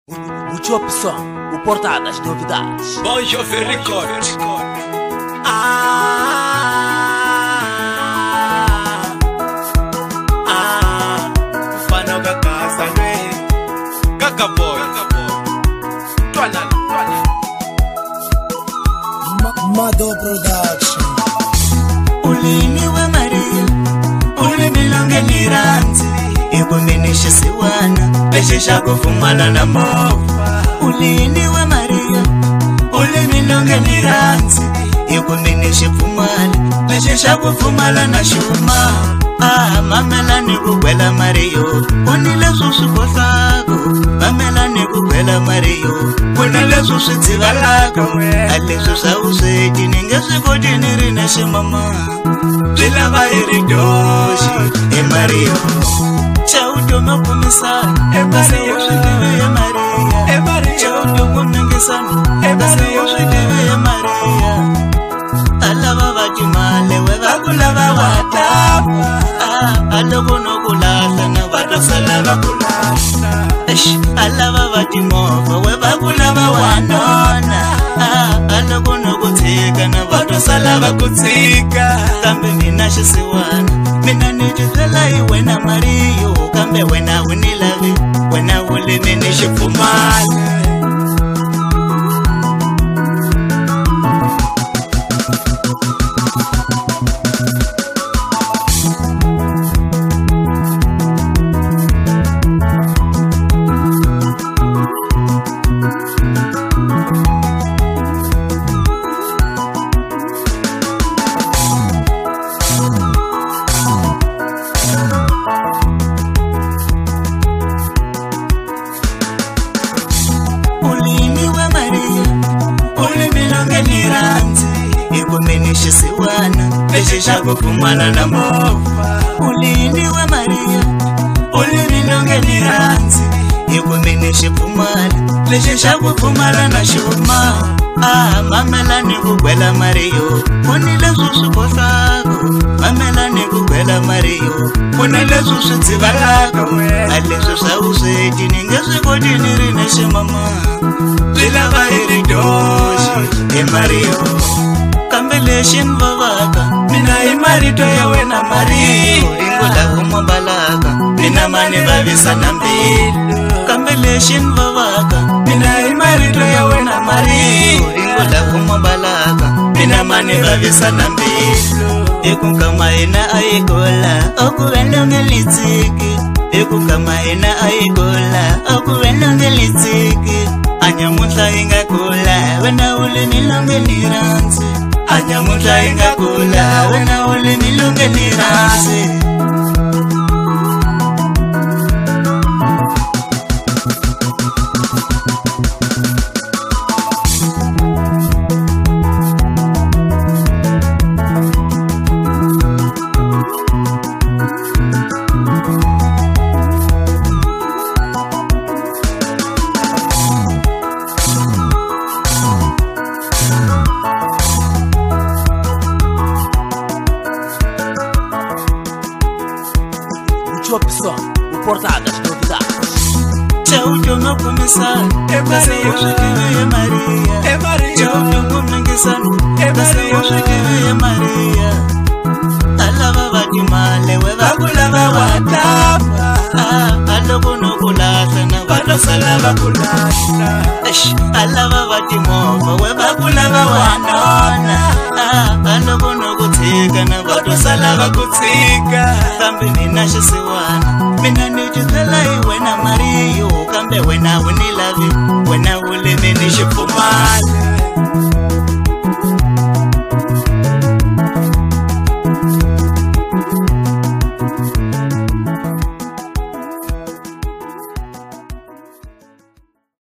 O Chop Som, o portal das novidades. Bon Jovi Record. Fano Kaka Salwe Kaka Boy. Mado Production. Ulini wa Maria Ulini longe niranzi Ikuminishe siwana Leshisha kufumana na mofa Ulini wa Maria Ulini longe niranzi Ikuminishe fumana Leshisha kufumana na shuma Mamela ni kukwela Mario Unile susu kosako Mamela ni kukwela Mario Unile susu tivalako Ale susa useti Ningesi kutini rineshe mama Vila bahiri doshi Mario Chaudo makumisa Mario Usidiwe Maria Chaudo kumingisana Mario Usidiwe Maria Alava vajimale Wevakula watapa Alogono kulasa na wadosala kulasa Alava vajimofa Wevakula wanona Alogono kutika na wadosala kutika Kambe minashe siwana Mina nijizela iwena Mario Kambe wena winilavi Wena wuli minishe fumale Ikuminishe siwana Leshisha kufumana na mofa Ulini wa Maria Ulini longe niranzi Ikuminishe fumana Leshisha kufumana na shuma Mamela ni kukwela Mario Unile susu kosako Mamela ni kukwela Mario Unile susu tivalako Ale susa useti Ningesi kutini rineshe mama Vila bahiri doshi Mario Kambeleshin vavaka Mina imarito ya wena Mario Ingula kumambalaka Mina mani vavisa na mbili Kambeleshin vavaka Mina imarito ya wena Mario Ingula kumambalaka Mina mani vavisa na mbili Kama ina aikola Okuwendo ngelitiki Kama ina aikola Okuwendo ngelitiki Anyamuta inga kula Wena ule nilonge niranzi Anyamuta inga kula Wena ule nilonge niranzi Chop Som, o portal das novidades. Chaudo makumisa Mario Usidiwe Maria Chaudo kumingisana Mario Usidiwe Maria Alava vajimale Wevakula watapa Alogono kulasa na wadosala kulasa Alava vajimofa Wevakula wanona Alogono kutika na wadosala kutika Kambe minashe siwana Mina nijizela iwena Mario Kambe wena winilavi Wena ule minishe fumale